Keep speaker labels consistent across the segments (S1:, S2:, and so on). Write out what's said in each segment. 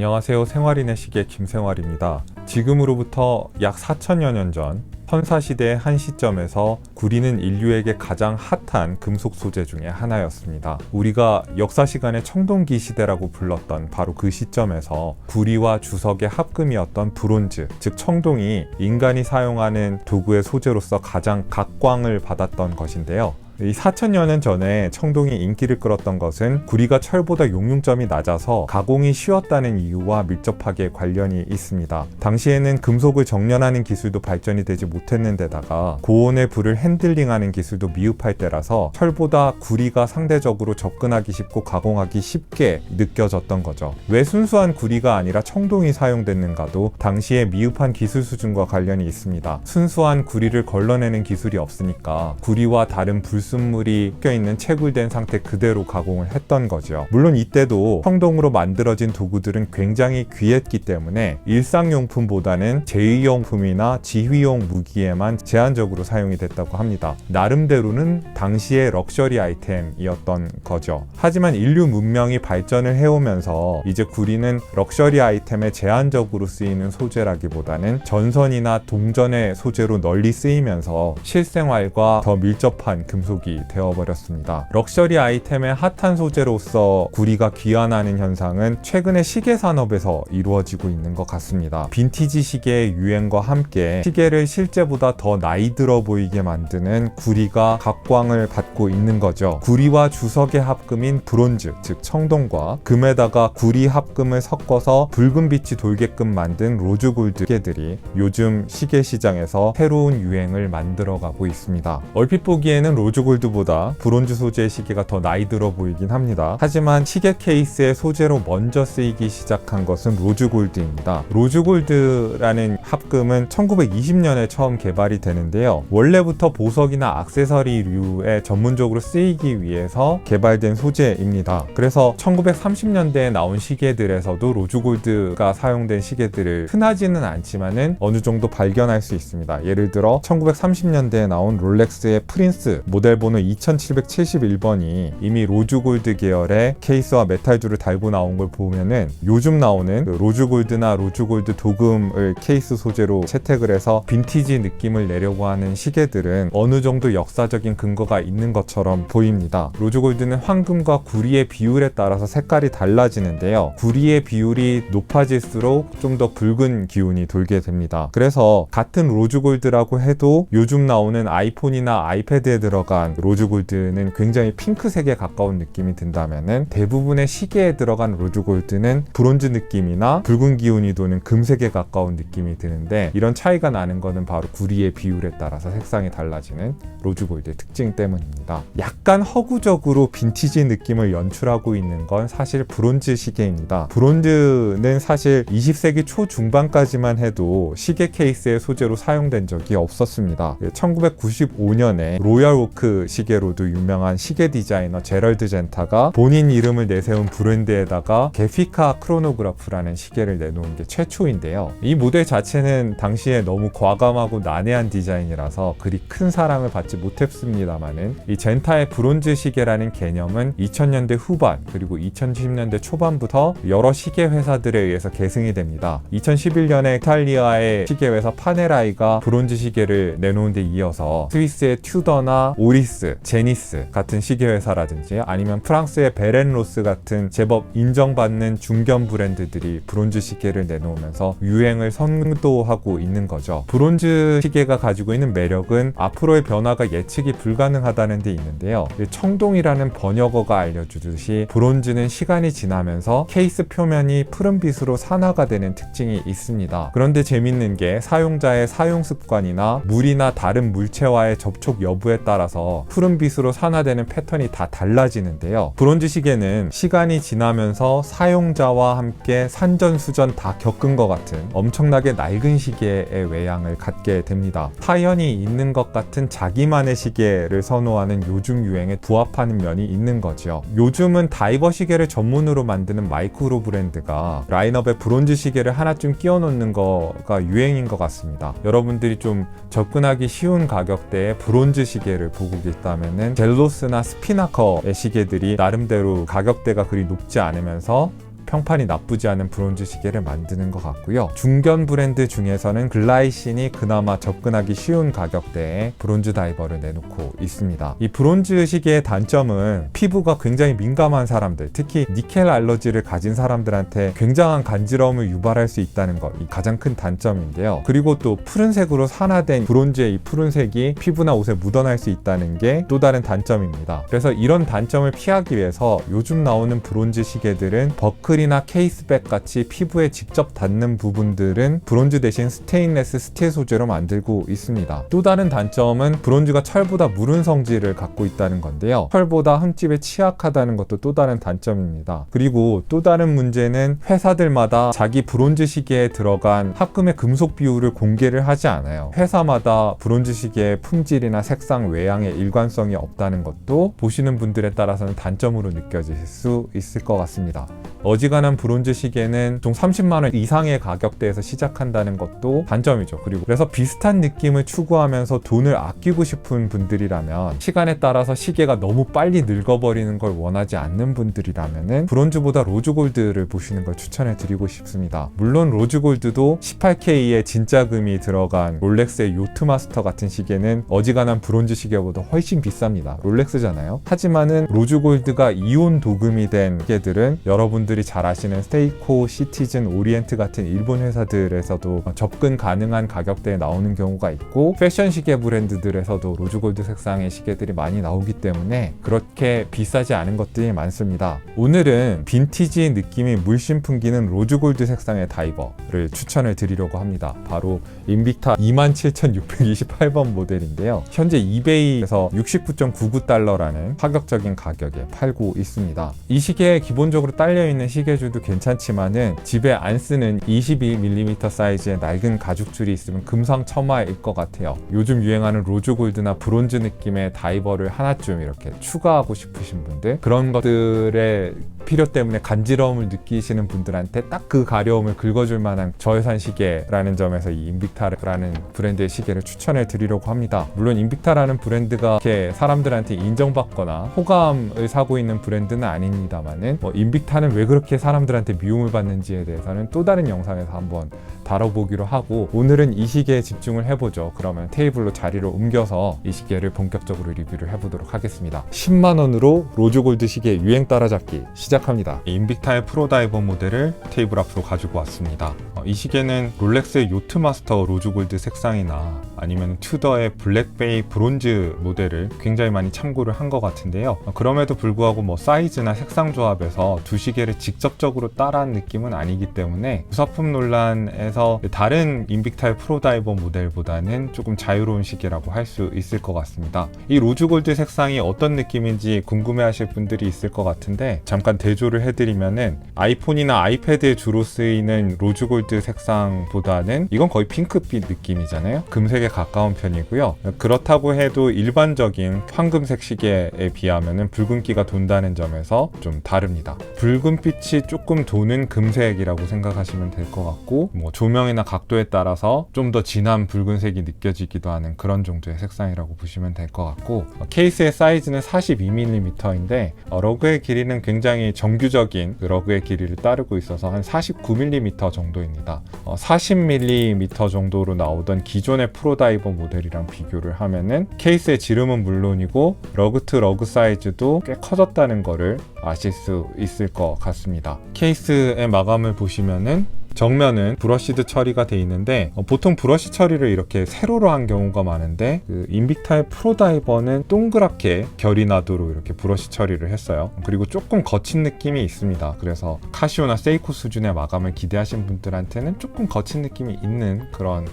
S1: 안녕하세요. 생활인의 시계 김생활입니다. 지금으로부터 약 4000여 년 전 선사시대의 한 시점에서 구리는 인류에게 가장 핫한 금속 소재 중에 하나였습니다. 우리가 역사 시간에 청동기 시대라고 불렀던 바로 그 시점에서 구리와 주석의 합금이었던 브론즈, 즉 청동이 인간이 사용하는 도구의 소재로서 가장 각광을 받았던 것인데요. 이 4000여 년 전에 청동이 인기를 끌었던 것은 구리가 철보다 용융점이 낮아서 가공이 쉬웠다는 이유와 밀접하게 관련이 있습니다. 당시에는 금속을 정련하는 기술도 발전이 되지 못했는데다가 고온의 불을 핸들링하는 기술도 미흡할 때라서 철보다 구리가 상대적으로 접근하기 쉽고 가공하기 쉽게 느껴졌던 거죠. 왜 순수한 구리가 아니라 청동이 사용됐는가도 당시의 미흡한 기술 수준과 관련이 있습니다. 순수한 구리를 걸러내는 기술이 없으니까 구리와 다른 불순물이 껴있는 채굴된 상태 그대로 가공을 했던 거죠. 물론 이때도 청동으로 만들어진 도구들은 굉장히 귀했기 때문에 일상용품보다는 제의용품이나 지휘용 무기에만 제한적으로 사용이 됐다고 합니다. 나름대로는 당시의 럭셔리 아이템이었던 거죠. 하지만 인류 문명이 발전을 해오면서 이제 구리는 럭셔리 아이템에 제한적으로 쓰이는 소재라기보다는 전선이나 동전의 소재로 널리 쓰이면서 실생활과 더 밀접한 금속이 되어버렸습니다. 럭셔리 아이템의 핫한 소재로서 구리가 귀환하는 현상은 최근에 시계 산업에서 이루어지고 있는 것 같습니다. 빈티지 시계의 유행과 함께 시계를 실제보다 더 나이 들어 보이게 만드는 구리가 각광을 받고 있는 거죠. 구리와 주석의 합금인 브론즈, 즉 청동과 금에다가 구리 합금을 섞어서 붉은 빛이 돌게끔 만든 로즈골드 시계들이 요즘 시계 시장에서 새로운 유행을 만들어가고 있습니다. 얼핏 보기에는 로즈골드보다 브론즈 소재의 시계가 더 나이 들어 보이긴 합니다. 하지만 시계 케이스의 소재로 먼저 쓰이기 시작한 것은 로즈골드입니다. 로즈골드라는 합금은 1920년에 처음 개발이 되는데요. 원래부터 보석이나 액세서리류에 전문적으로 쓰이기 위해서 개발된 소재입니다. 그래서 1930년대에 나온 시계들에서도 로즈골드가 사용된 시계들을 흔하지는 않지만은 어느 정도 발견할 수 있습니다. 예를 들어 1930년대에 나온 롤렉스의 프린스 모델 번호 2771번이 이미 로즈골드 계열의 케이스와 메탈줄을 달고 나온 걸 보면은 요즘 나오는 로즈골드나 로즈골드 도금을 케이스 소재로 채택을 해서 빈티지 느낌을 내려고 하는 시계들은 어느 정도 역사적인 근거가 있는 것처럼 보입니다. 로즈골드는 황금과 구리의 비율에 따라서 색깔이 달라지는데요. 구리의 비율이 높아질수록 좀 더 붉은 기운이 돌게 됩니다. 그래서 같은 로즈골드라고 해도 요즘 나오는 아이폰이나 아이패드에 들어간 로즈골드는 굉장히 핑크색에 가까운 느낌이 든다면은 대부분의 시계에 들어간 로즈골드는 브론즈 느낌이나 붉은 기운이 도는 금색에 가까운 느낌이 드는데, 이런 차이가 나는 것은 바로 구리의 비율에 따라서 색상이 달라지는 로즈골드의 특징 때문입니다. 약간 허구적으로 빈티지 느낌을 연출하고 있는 건 사실 브론즈 시계입니다. 브론즈는 사실 20세기 초중반까지만 해도 시계 케이스의 소재로 사용된 적이 없었습니다. 1995년에 로얄오크 시계로도 유명한 시계 디자이너 제럴드 젠타가 본인 이름을 내세운 브랜드에다가 게피카 크로노그라프라는 시계를 내놓은 게 최초인데요. 이 모델 자체는 당시에 너무 과감하고 난해한 디자인이라서 그리 큰 사랑을 받지 못했습니다만은 이 젠타의 브론즈 시계라는 개념은 2000년대 후반 그리고 2010년대 초반부터 여러 시계 회사들에 의해서 계승이 됩니다. 2011년에 이탈리아의 시계 회사 파네라이가 브론즈 시계를 내놓은 데 이어서 스위스의 튜더나 오리스, 제니스 같은 시계 회사라든지 아니면 프랑스의 베렌로스 같은 제법 인정받는 중견 브랜드들이 브론즈 시계를 내놓으면서 유행을 선도하고 있는 거죠. 브론즈 시계가 가지고 있는 매력은 앞으로의 변화가 예측이 불가능하다는 데 있는데요. 청동이라는 번역어가 알려주듯이 브론즈는 시간이 지나면서 케이스 표면이 푸른빛으로 산화가 되는 특징이 있습니다. 그런데 재밌는 게 사용자의 사용 습관이나 물이나 다른 물체와의 접촉 여부에 따라서 푸른빛으로 산화되는 패턴이 다 달라지는데요. 브론즈 시계는 시간이 지나면서 사용자와 함께 산전수전 다 겪은 것 같은 엄청나게 낡은 시계의 외양을 갖게 됩니다. 사연이 있는 것 같은 자기만의 시계를 선호하는 요즘 유행에 부합하는 면이 있는 거죠. 요즘은 다이버 시계를 전문으로 만드는 마이크로 브랜드가 라인업에 브론즈 시계를 하나쯤 끼워 놓는 거가 유행인 것 같습니다. 여러분들이 좀 접근하기 쉬운 가격대의 브론즈 시계를 보고 계시다면은 젤로스나 스피나커의 시계들이 나름대로 가격대가 그리 높지 않으면서 평판이 나쁘지 않은 브론즈 시계를 만드는 것 같고요. 중견 브랜드 중에서는 글라이신이 그나마 접근하기 쉬운 가격대에 브론즈 다이버를 내놓고 있습니다. 이 브론즈 시계의 단점은 피부가 굉장히 민감한 사람들, 특히 니켈 알러지를 가진 사람들한테 굉장한 간지러움을 유발할 수 있다는 것, 이 가장 큰 단점인데요. 그리고 또 푸른색으로 산화된 브론즈의 이 푸른색이 피부나 옷에 묻어날 수 있다는 게 또 다른 단점입니다. 그래서 이런 단점을 피하기 위해서 요즘 나오는 브론즈 시계들은 버클이나 케이스백 같이 피부에 직접 닿는 부분들은 브론즈 대신 스테인레스 스틸 소재로 만들고 있습니다. 또 다른 단점은 브론즈가 철보다 무른 성질을 갖고 있다는 건데요. 철보다 흠집에 취약하다는 것도 또 다른 단점입니다. 그리고 또 다른 문제는 회사들마다 자기 브론즈 시계에 들어간 합금의 금속 비율을 공개를 하지 않아요. 회사마다 브론즈 시계의 품질이나 색상, 외양의 일관성이 없다는 것도 보시는 분들에 따라서는 단점으로 느껴질 수 있을 것 같습니다. 어지간한 브론즈 시계는 총 30만원 이상의 가격대에서 시작한다는 것도 단점이죠. 그리고 그래서 비슷한 느낌을 추구하면서 돈을 아끼고 싶은 분들이라면, 시간에 따라서 시계가 너무 빨리 늙어버리는 걸 원하지 않는 분들이라면 브론즈보다 로즈골드를 보시는 걸 추천해 드리고 싶습니다. 물론 로즈골드도 18K의 진짜 금이 들어간 롤렉스의 요트마스터 같은 시계는 어지간한 브론즈 시계보다 훨씬 비쌉니다. 롤렉스잖아요. 하지만은 로즈골드가 이온 도금이 된 시계들은 여러분들이 잘 아시는 세이코, 시티즌, 오리엔트 같은 일본 회사들에서도 접근 가능한 가격대에 나오는 경우가 있고, 패션 시계 브랜드들에서도 로즈골드 색상의 시계들이 많이 나오기 때문에 그렇게 비싸지 않은 것들이 많습니다. 오늘은 빈티지 느낌이 물씬 풍기는 로즈골드 색상의 다이버를 추천을 드리려고 합니다. 바로 인빅타 27,628번 모델인데요. 현재 이베이에서 69.99달러라는 파격적인 가격에 팔고 있습니다. 이 시계에 기본적으로 딸려있는 시계줄도 괜찮지만은 집에 안 쓰는 22mm 사이즈의 낡은 가죽줄이 있으면 금상첨화일 것 같아요. 요즘 유행하는 로즈골드나 브론즈 느낌의 다이버를 하나쯤 이렇게 추가하고 싶으신 분들, 그런 것들의 필요 때문에 간지러움을 느끼시는 분들한테 딱 그 가려움을 긁어줄 만한 저예산 시계라는 점에서 이 인빅타라는 브랜드의 시계를 추천해 드리려고 합니다. 물론 인빅타라는 브랜드가 이렇게 사람들한테 인정받거나 호감을 사고 있는 브랜드는 아닙니다만은, 인빅타는 왜 그렇게 사람들한테 미움을 받는지에 대해서는 또 다른 영상에서 한번 다뤄보기로 하고, 오늘은 이 시계에 집중을 해보죠. 그러면 테이블로 자리를 옮겨서 이 시계를 본격적으로 리뷰를 해보도록 하겠습니다. 10만원으로 로즈골드 시계 유행 따라잡기 시작합니다. 인빅타의 프로다이버 모델을 테이블 앞으로 가지고 왔습니다. 이 시계는 롤렉스의 요트마스터 로즈골드 색상이나 아니면 튜더의 블랙베이 브론즈 모델을 굉장히 많이 참고를 한 것 같은데요. 그럼에도 불구하고 사이즈나 색상 조합에서 두 시계를 직접적으로 따라한 느낌은 아니기 때문에 부사품 논란에서 다른 인빅타의 프로다이버 모델보다는 조금 자유로운 시계라고 할 수 있을 것 같습니다. 이 로즈골드 색상이 어떤 느낌인지 궁금해하실 분들이 있을 것 같은데, 잠깐 대조를 해드리면은 아이폰이나 아이패드에 주로 쓰이는 로즈골드 색상보다는 이건 거의 핑크빛 느낌이잖아요. 금색에 가까운 편이고요. 그렇다고 해도 일반적인 황금색 시계에 비하면 붉은기가 돈다는 점에서 좀 다릅니다. 붉은빛이 조금 도는 금색이라고 생각하시면 될 것 같고, 조명이나 각도에 따라서 좀 더 진한 붉은색이 느껴지기도 하는 그런 정도의 색상이라고 보시면 될 것 같고, 케이스의 사이즈는 42mm인데 러그의 길이는 굉장히 정규적인 러그의 길이를 따르고 있어서 한 49mm 정도입니다. 40mm 정도로 나오던 기존의 프로다이버 모델이랑 비교를 하면은 케이스의 지름은 물론이고 러그 투 러그 사이즈도 꽤 커졌다는 거를 아실 수 있을 것 같습니다. 케이스의 마감을 보시면은 정면은 브러쉬드 처리가 돼 있는데, 보통 브러쉬 처리를 이렇게 세로로 한 경우가 많은데 인빅타의 프로다이버는 동그랗게 결이 나도록 이렇게 브러쉬 처리를 했어요. 그리고 조금 거친 느낌이 있습니다. 그래서 카시오나 세이코 수준의 마감을 기대하신 분들한테는 조금 거친 느낌이 있는 그런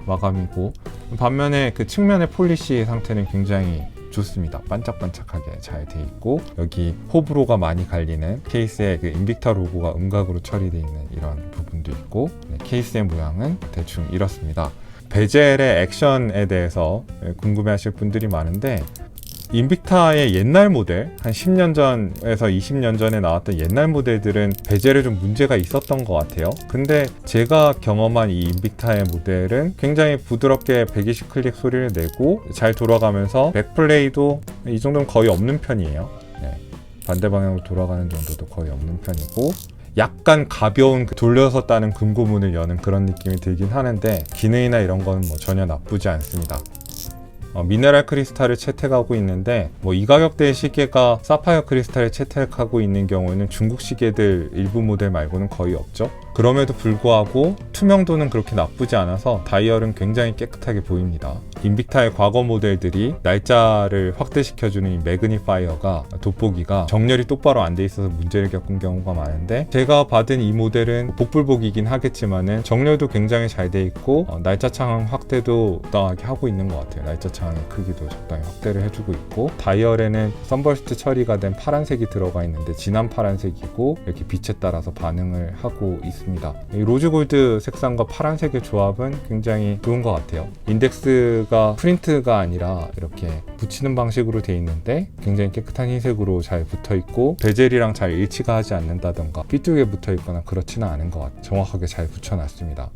S1: 마감이고, 반면에 그 측면의 폴리시 상태는 굉장히 좋습니다. 반짝반짝하게 잘 돼 있고, 여기 호불호가 많이 갈리는 케이스에 그 인빅타 로고가 음각으로 처리되어 있는 이런 부분도 있고, 케이스의 모양은 대충 이렇습니다. 베젤의 액션에 대해서 궁금해하실 분들이 많은데, 인빅타의 옛날 모델, 한 10년 전에서 20년 전에 나왔던 옛날 모델들은 베젤에 좀 문제가 있었던 것 같아요. 근데 제가 경험한 이 인빅타의 모델은 굉장히 부드럽게 120 클릭 소리를 내고 잘 돌아가면서 백플레이도 이 정도는 거의 없는 편이에요. 반대 방향으로 돌아가는 정도도 거의 없는 편이고, 약간 가벼운 돌려서 따는 금고문을 여는 그런 느낌이 들긴 하는데 기능이나 이런 건 뭐 전혀 나쁘지 않습니다. 미네랄 크리스탈을 채택하고 있는데 이 가격대의 시계가 사파이어 크리스탈을 채택하고 있는 경우에는 중국 시계들 일부 모델 말고는 거의 없죠. 그럼에도 불구하고 투명도는 그렇게 나쁘지 않아서 다이얼은 굉장히 깨끗하게 보입니다. 인빅타의 과거 모델들이 날짜를 확대시켜주는 이 매그니파이어가 돋보기가 정렬이 똑바로 안 돼 있어서 문제를 겪은 경우가 많은데 제가 받은 이 모델은 복불복이긴 하겠지만은 정렬도 굉장히 잘 돼 있고 날짜 창 확대도 적당하게 하고 있는 것 같아요. 날짜 창의 크기도 적당히 확대를 해주고 있고 다이얼에는 선버스트 처리가 된 파란색이 들어가 있는데 진한 파란색이고 이렇게 빛에 따라서 반응을 하고 있습니다. 이 로즈골드 색상과 파란색의 조합은 굉장히 좋은 것 같아요. 인덱스가 프린트가 아니라 이렇게 붙이는 방식으로 되어 있는데 굉장히 깨끗한 흰색으로 잘 붙어 있고 베젤이랑 잘 일치가 하지 않는다던가 삐뚤게 붙어 있거나 그렇지는 않은 것 같아요. 정확하게 잘 붙여놨습니다.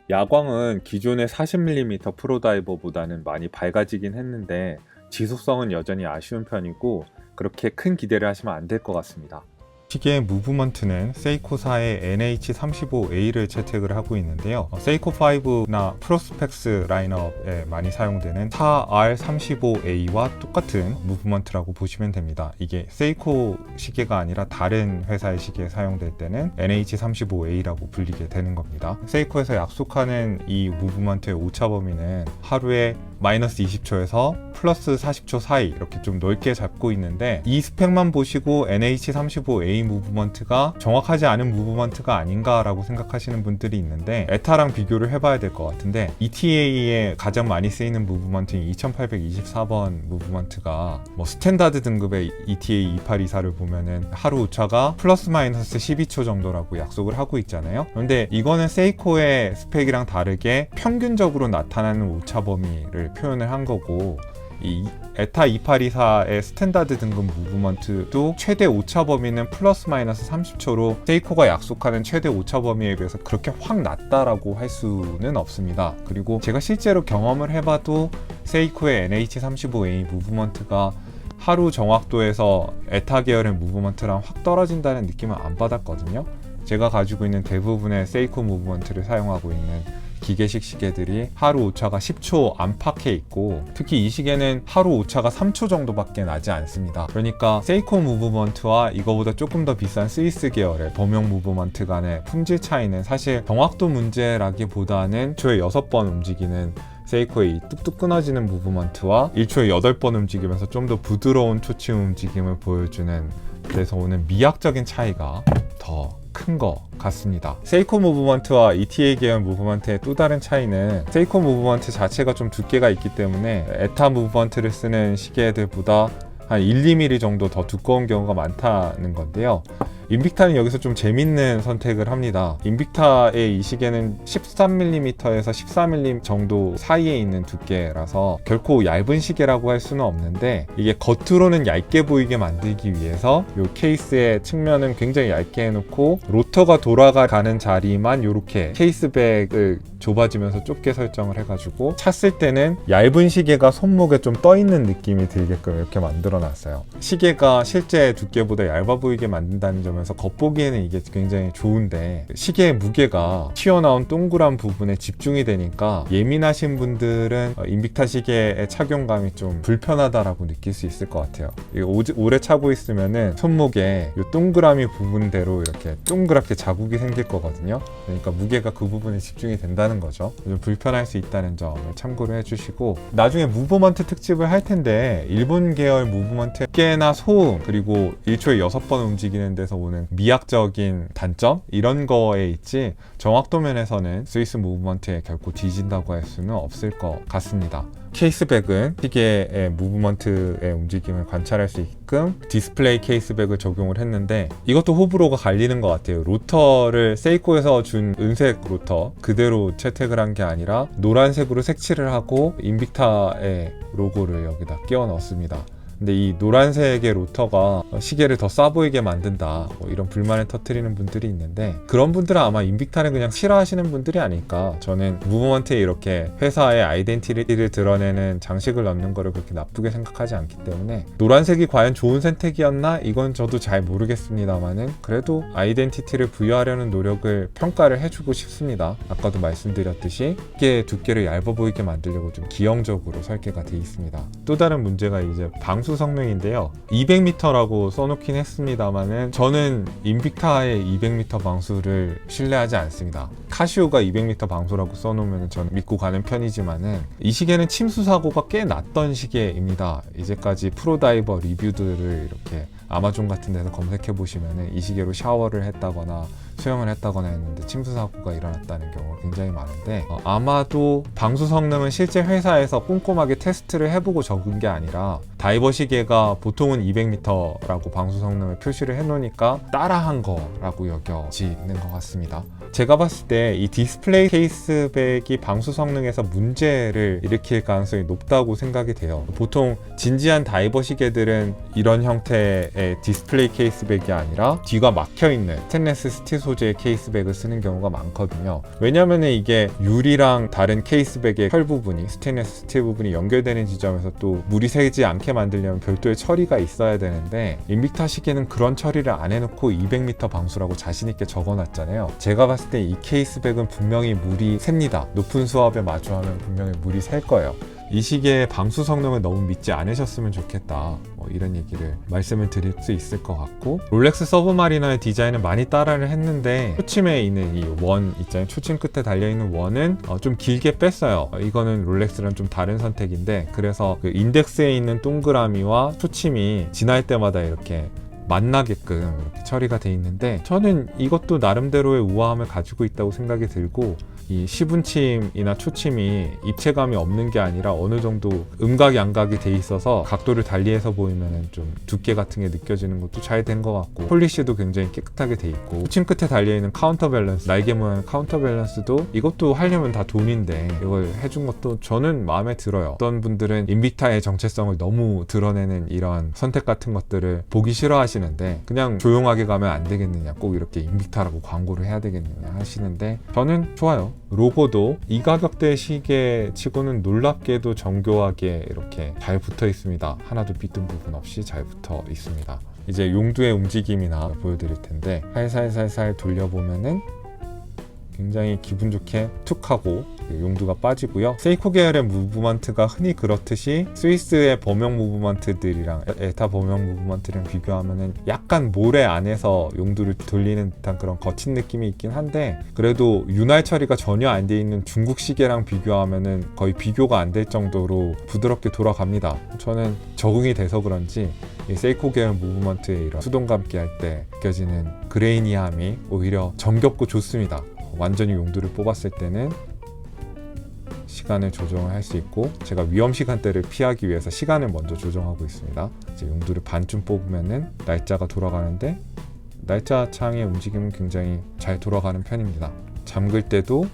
S1: 야광은 기존의 40mm 프로다이버보다는 많이 밝아지긴 했는데 지속성은 여전히 아쉬운 편이고 그렇게 큰 기대를 하시면 안 될 것 같습니다. 시계의 무브먼트는 세이코사의 NH35A를 채택을 하고 있는데요. 세이코5나 프로스펙스 라인업에 많이 사용되는 4R35A와 똑같은 무브먼트라고 보시면 됩니다. 이게 세이코 시계가 아니라 다른 회사의 시계에 사용될 때는 NH35A라고 불리게 되는 겁니다. 세이코에서 약속하는 이 무브먼트의 오차 범위는 하루에 마이너스 20초에서 플러스 40초 사이 이렇게 좀 넓게 잡고 있는데 이 스펙만 보시고 NH35A 무브먼트가 정확하지 않은 무브먼트가 아닌가 라고 생각하시는 분들이 있는데 에타랑 비교를 해봐야 될 것 같은데 ETA에 가장 많이 쓰이는 무브먼트인 2824번 무브먼트가 스탠다드 등급의 ETA 2824를 보면은 하루 오차가 플러스 마이너스 12초 정도라고 약속을 하고 있잖아요. 그런데 이거는 세이코의 스펙이랑 다르게 평균적으로 나타나는 오차 범위를 표현을 한 거고 이 에타 2824의 스탠다드 등급 무브먼트도 최대 오차 범위는 플러스 마이너스 30초로 세이코가 약속하는 최대 오차 범위에 비해서 그렇게 확 낮다라고 할 수는 없습니다. 그리고 제가 실제로 경험을 해봐도 세이코의 NH35A 무브먼트가 하루 정확도에서 에타 계열의 무브먼트랑 확 떨어진다는 느낌은 안 받았거든요. 제가 가지고 있는 대부분의 세이코 무브먼트를 사용하고 있는 기계식 시계들이 하루 오차가 10초 안팎에 있고 특히 이 시계는 하루 오차가 3초 정도밖에 나지 않습니다. 그러니까 세이코 무브먼트와 이거보다 조금 더 비싼 스위스 계열의 범용 무브먼트 간의 품질 차이는 사실 정확도 문제라기보다는 1초에 6번 움직이는 세이코의 이 뚝뚝 끊어지는 무브먼트와 1초에 8번 움직이면서 좀 더 부드러운 초침 움직임을 보여주는 데서 오는 미학적인 차이가 더 큰 것 같습니다. 세이코 무브먼트와 ETA 계열 무브먼트의 또 다른 차이는 세이코 무브먼트 자체가 좀 두께가 있기 때문에 에타 무브먼트를 쓰는 시계들보다 한 1~2mm 정도 더 두꺼운 경우가 많다는 건데요. 인빅타는 여기서 좀 재밌는 선택을 합니다. 인빅타의 이 시계는 13mm에서 14mm 정도 사이에 있는 두께라서 결코 얇은 시계라고 할 수는 없는데 이게 겉으로는 얇게 보이게 만들기 위해서 이 케이스의 측면은 굉장히 얇게 해놓고 로터가 돌아가는 자리만 이렇게 케이스백을 좁아지면서 좁게 설정을 해가지고 찼을 때는 얇은 시계가 손목에 좀 떠있는 느낌이 들게끔 이렇게 만들어 놨어요. 시계가 실제 두께보다 얇아 보이게 만든다는 점에서 겉보기에는 이게 굉장히 좋은데 시계의 무게가 튀어나온 동그란 부분에 집중이 되니까 예민하신 분들은 인빅타 시계의 착용감이 좀 불편하다라고 느낄 수 있을 것 같아요. 오래 차고 있으면은 손목에 이 동그라미 부분대로 이렇게 동그랗게 자국이 생길 거거든요. 그러니까 무게가 그 부분에 집중이 된다는 거죠. 좀 불편할 수 있다는 점을 참고를 해주시고 나중에 무브먼트 특집을 할 텐데 일본 계열 무브먼트 두께나 소음 그리고 1초에 6번 움직이는 데서 오는 미학적인 단점 이런 거에 있지 정확도 면에서는 스위스 무브먼트에 결코 뒤진다고 할 수는 없을 것 같습니다. 케이스백은 시계의 무브먼트의 움직임을 관찰할 수 있게끔 디스플레이 케이스백을 적용을 했는데 이것도 호불호가 갈리는 것 같아요. 로터를 세이코에서 준 은색 로터 그대로 채택을 한 게 아니라 노란색으로 색칠을 하고 인빅타의 로고를 여기다 끼워 넣었습니다. 근데 이 노란색의 로터가 시계를 더 싸 보이게 만든다, 뭐 이런 불만을 터뜨리는 분들이 있는데, 그런 분들은 아마 인빅타를 그냥 싫어하시는 분들이 아닐까. 저는 무브먼트에 이렇게 회사의 아이덴티티를 드러내는 장식을 넣는 거를 그렇게 나쁘게 생각하지 않기 때문에, 노란색이 과연 좋은 선택이었나? 이건 저도 잘 모르겠습니다만은 그래도 아이덴티티를 부여하려는 노력을 평가를 해주고 싶습니다. 아까도 말씀드렸듯이 시계 두께를 얇아 보이게 만들려고 좀 기형적으로 설계가 되어 있습니다. 또 다른 문제가 이제 방수 성능인데요. 200m라고 써놓긴 했습니다만은 저는 인빅타의 200m 방수를 신뢰하지 않습니다. 카시오가 200m 방수라고 써놓으면 저는 믿고 가는 편이지만은, 이 시계는 침수 사고가 꽤 났던 시계입니다. 이제까지 프로다이버 리뷰들을 이렇게 아마존 같은 데서 검색해 보시면은 이 시계로 샤워를 했다거나 수영을 했다거나 했는데 침수 사고가 일어났다는 경우가 굉장히 많은데, 아마도 방수 성능은 실제 회사에서 꼼꼼하게 테스트를 해보고 적은 게 아니라, 다이버 시계가 보통은 200m라고 방수 성능을 표시를 해놓으니까 따라한 거라고 여겨지는 것 같습니다. 제가 봤을 때 이 디스플레이 케이스백이 방수 성능에서 문제를 일으킬 가능성이 높다고 생각이 돼요. 보통 진지한 다이버 시계들은 이런 형태의 디스플레이 케이스백이 아니라 뒤가 막혀있는 스테인리스 스틸 소재의 케이스백을 쓰는 경우가 많거든요. 왜냐면 이게 유리랑 다른 케이스백의 털 부분이, 스테인리스 스틸 부분이 연결되는 지점에서 또 물이 새지 않게 만들려면 별도의 처리가 있어야 되는데, 인빅타 시계는 그런 처리를 안 해놓고 200m 방수라고 자신있게 적어놨잖아요. 제가 봤을 때 이 케이스백은 분명히 물이 셉니다. 높은 수압에 마주하면 분명히 물이 셀 거예요. 이 시계의 방수 성능을 너무 믿지 않으셨으면 좋겠다, 뭐 이런 얘기를 말씀을 드릴 수 있을 것 같고, 롤렉스 서브마리너의 디자인은 많이 따라를 했는데, 초침에 있는 이 원 있잖아요. 초침 끝에 달려있는 원은 좀 길게 뺐어요. 이거는 롤렉스랑 좀 다른 선택인데, 그래서 그 인덱스에 있는 동그라미와 초침이 지날 때마다 이렇게 만나게끔 이렇게 처리가 돼 있는데, 저는 이것도 나름대로의 우아함을 가지고 있다고 생각이 들고, 이 시분침이나 초침이 입체감이 없는 게 아니라 어느 정도 음각 양각이 돼 있어서 각도를 달리해서 보이면 좀 두께 같은 게 느껴지는 것도 잘 된 것 같고, 폴리시도 굉장히 깨끗하게 돼 있고, 초침 끝에 달려있는 카운터 밸런스, 날개 모양 카운터 밸런스도 이것도 하려면 다 돈인데 이걸 해준 것도 저는 마음에 들어요. 어떤 분들은 인빅타의 정체성을 너무 드러내는 이런 선택 같은 것들을 보기 싫어하시는데, 그냥 조용하게 가면 안 되겠느냐, 꼭 이렇게 인빅타라고 광고를 해야 되겠느냐 하시는데, 저는 좋아요. 로고도 이 가격대 시계 치고는 놀랍게도 정교하게 이렇게 잘 붙어 있습니다. 하나도 삐뚤 부분 없이 잘 붙어 있습니다. 이제 용두의 움직임이나 보여드릴 텐데, 살살살살 돌려보면은 굉장히 기분 좋게 툭 하고 용두가 빠지고요. 세이코 계열의 무브먼트가 흔히 그렇듯이 스위스의 범용 무브먼트들이랑 에타 범용 무브먼트랑 비교하면은 약간 모래 안에서 용두를 돌리는 듯한 그런 거친 느낌이 있긴 한데, 그래도 윤활 처리가 전혀 안 돼 있는 중국 시계랑 비교하면은 거의 비교가 안 될 정도로 부드럽게 돌아갑니다. 저는 적응이 돼서 그런지 이 세이코 계열 무브먼트의 이런 수동과 함께 할 때 느껴지는 그레이니함이 오히려 정겹고 좋습니다. 완전히 용두를 뽑았을 때는 시간을 조정을 할 수 있고, 제가 위험 시간대를 피하기 위해서 시간을 먼저 조정하고 있습니다. 이제 용두를 반쯤 뽑으면은 날짜가 돌아가는데, 날짜 창의 움직임은 굉장히 잘 돌아가는 편입니다. 잠글 때도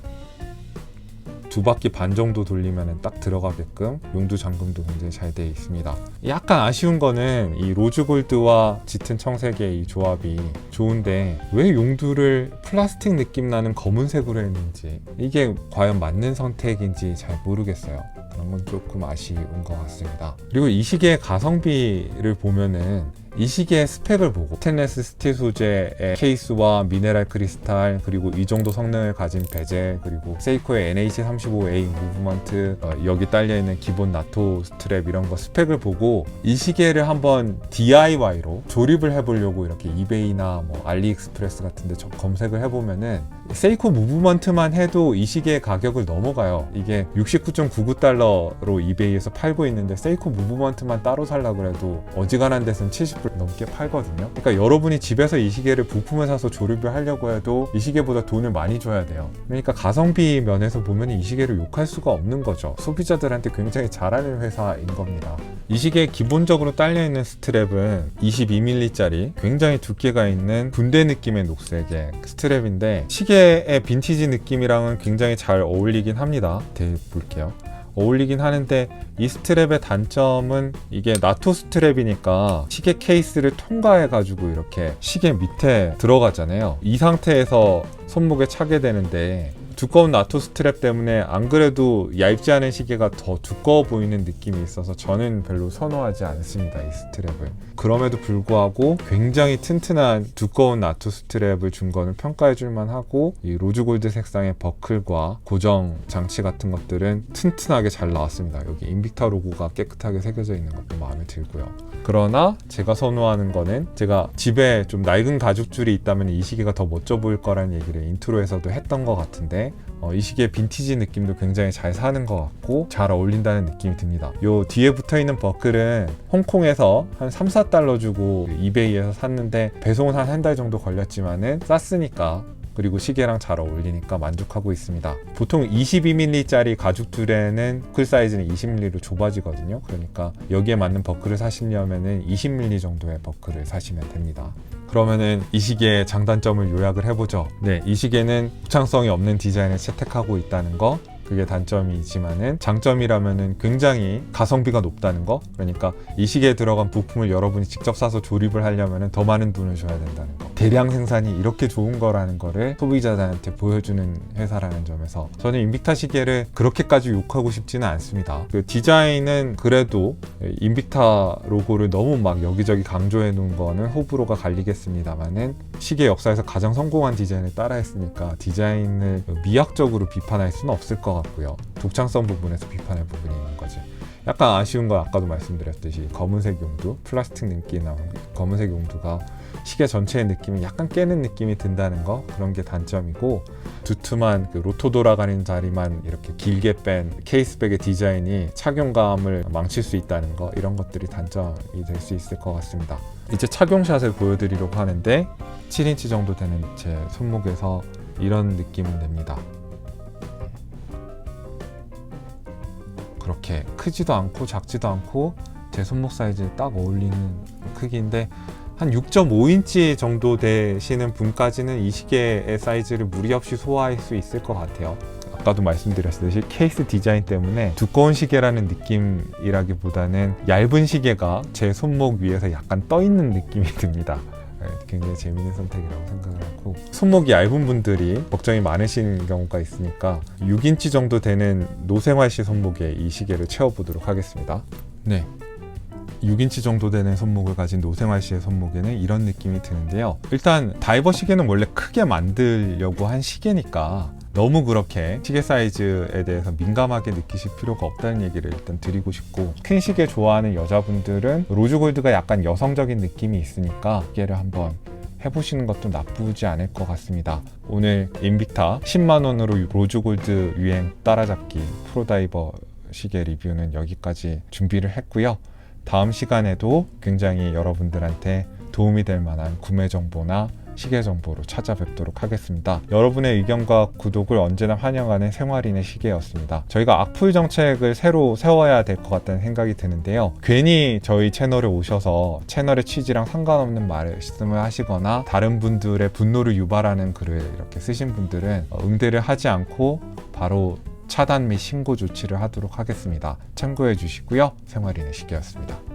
S1: 2바퀴 반 정도 돌리면 딱 들어가게끔 용두 잠금도 굉장히 잘 되어 있습니다. 약간 아쉬운 거는 이 로즈골드와 짙은 청색의 이 조합이 좋은데, 왜 용두를 플라스틱 느낌 나는 검은색으로 했는지, 이게 과연 맞는 선택인지 잘 모르겠어요. 그런 건 조금 아쉬운 것 같습니다. 그리고 이 시계의 가성비를 보면은, 이 시계의 스펙을 보고 스테인리스 스틸 소재의 케이스와 미네랄 크리스탈, 그리고 이 정도 성능을 가진 베젤, 그리고 세이코의 NH35A 무브먼트, 여기 딸려있는 기본 나토 스트랩, 이런 거 스펙을 보고 이 시계를 한번 DIY로 조립을 해보려고 이렇게 이베이나 뭐 알리익스프레스 같은 데 검색을 해보면은 세이코 무브먼트만 해도 이 시계의 가격을 넘어가요. 이게 69.99달러로 이베이에서 팔고 있는데, 세이코 무브먼트만 따로 살려고 해도 어지간한 데서는 70불 넘게 팔거든요. 그러니까 여러분이 집에서 이 시계를 부품을 사서 조립을 하려고 해도 이 시계보다 돈을 많이 줘야 돼요. 그러니까 가성비 면에서 보면 이 시계를 욕할 수가 없는 거죠. 소비자들한테 굉장히 잘하는 회사인 겁니다. 이 시계에 기본적으로 딸려있는 스트랩은 22mm짜리 굉장히 두께가 있는 군대 느낌의 녹색의 스트랩인데, 시계의 빈티지 느낌이랑은 굉장히 잘 어울리긴 합니다. 볼게요. 어울리긴 하는데 이 스트랩의 단점은 이게 나토 스트랩이니까 시계 케이스를 통과해 가지고 이렇게 시계 밑에 들어가잖아요. 이 상태에서 손목에 차게 되는데 두꺼운 나토 스트랩 때문에 안 그래도 얇지 않은 시계가 더 두꺼워 보이는 느낌이 있어서 저는 별로 선호하지 않습니다, 이 스트랩을. 그럼에도 불구하고 굉장히 튼튼한 두꺼운 나토 스트랩을 준 거는 평가해 줄만 하고, 이 로즈골드 색상의 버클과 고정 장치 같은 것들은 튼튼하게 잘 나왔습니다. 여기 인빅타 로고가 깨끗하게 새겨져 있는 것도 마음에 들고요. 그러나 제가 선호하는 거는, 제가 집에 좀 낡은 가죽줄이 있다면 이 시계가 더 멋져 보일 거라는 얘기를 인트로에서도 했던 것 같은데, 이 시계 빈티지 느낌도 굉장히 잘 사는 것 같고 잘 어울린다는 느낌이 듭니다. 요 뒤에 붙어있는 버클은 홍콩에서 한 3-4달러 주고 이베이에서 샀는데 배송은 한 달 정도 걸렸지만은 쌌으니까, 그리고 시계랑 잘 어울리니까 만족하고 있습니다. 보통 22mm짜리 가죽줄에는 버클 사이즈는 20mm로 좁아지거든요. 그러니까 여기에 맞는 버클을 사시려면은 20mm 정도의 버클을 사시면 됩니다. 그러면은 이 시계의 장단점을 요약을 해보죠. 네, 이 시계는 고창성이 없는 디자인을 채택하고 있다는 거, 그게 단점이지만은 장점이라면은 굉장히 가성비가 높다는 거. 그러니까 이 시계에 들어간 부품을 여러분이 직접 사서 조립을 하려면은 더 많은 돈을 줘야 된다는 거. 대량 생산이 이렇게 좋은 거라는 거를 소비자들한테 보여주는 회사라는 점에서 저는 인빅타 시계를 그렇게까지 욕하고 싶지는 않습니다. 그 디자인은 그래도 인빅타 로고를 너무 막 여기저기 강조해 놓은 거는 호불호가 갈리겠습니다만은, 시계 역사에서 가장 성공한 디자인을 따라했으니까 디자인을 미학적으로 비판할 수는 없을 것 같고요. 독창성 부분에서 비판할 부분이 있는 거지. 약간 아쉬운 건 아까도 말씀드렸듯이 검은색 용두, 플라스틱 느낌이 나온 검은색 용두가 시계 전체의 느낌이 약간 깨는 느낌이 든다는 거, 그런 게 단점이고, 두툼한 그 로토 돌아가는 자리만 이렇게 길게 뺀 케이스백의 디자인이 착용감을 망칠 수 있다는 거, 이런 것들이 단점이 될 수 있을 것 같습니다. 이제 착용샷을 보여드리려고 하는데 7인치 정도 되는 제 손목에서 이런 느낌은 냅니다. 그렇게 크지도 않고 작지도 않고 제 손목 사이즈에 딱 어울리는 크기인데, 한 6.5인치 정도 되시는 분까지는 이 시계의 사이즈를 무리 없이 소화할 수 있을 것 같아요. 아까도 말씀드렸듯이 케이스 디자인 때문에 두꺼운 시계라는 느낌이라기보다는 얇은 시계가 제 손목 위에서 약간 떠 있는 느낌이 듭니다. 굉장히 재미있는 선택이라고 생각을 하고, 손목이 얇은 분들이 걱정이 많으신 경우가 있으니까 6인치 정도 되는 노생활시 손목에 이 시계를 채워보도록 하겠습니다. 네, 6인치 정도 되는 손목을 가진 노생활시의 손목에는 이런 느낌이 드는데요. 일단 다이버 시계는 원래 크게 만들려고 한 시계니까 너무 그렇게 시계 사이즈에 대해서 민감하게 느끼실 필요가 없다는 얘기를 일단 드리고 싶고, 큰 시계 좋아하는 여자분들은 로즈골드가 약간 여성적인 느낌이 있으니까 시계를 한번 해보시는 것도 나쁘지 않을 것 같습니다. 오늘 인빅타 10만원으로 로즈골드 유행 따라잡기 프로다이버 시계 리뷰는 여기까지 준비를 했고요. 다음 시간에도 굉장히 여러분들한테 도움이 될 만한 구매 정보나 시계 정보로 찾아뵙도록 하겠습니다. 여러분의 의견과 구독을 언제나 환영하는 생활인의 시계였습니다. 저희가 악플 정책을 새로 세워야 될 것 같다는 생각이 드는데요. 괜히 저희 채널에 오셔서 채널의 취지랑 상관없는 말씀을 하시거나 다른 분들의 분노를 유발하는 글을 이렇게 쓰신 분들은 응대를 하지 않고 바로 차단 및 신고 조치를 하도록 하겠습니다. 참고해 주시고요. 생활인의 시계였습니다.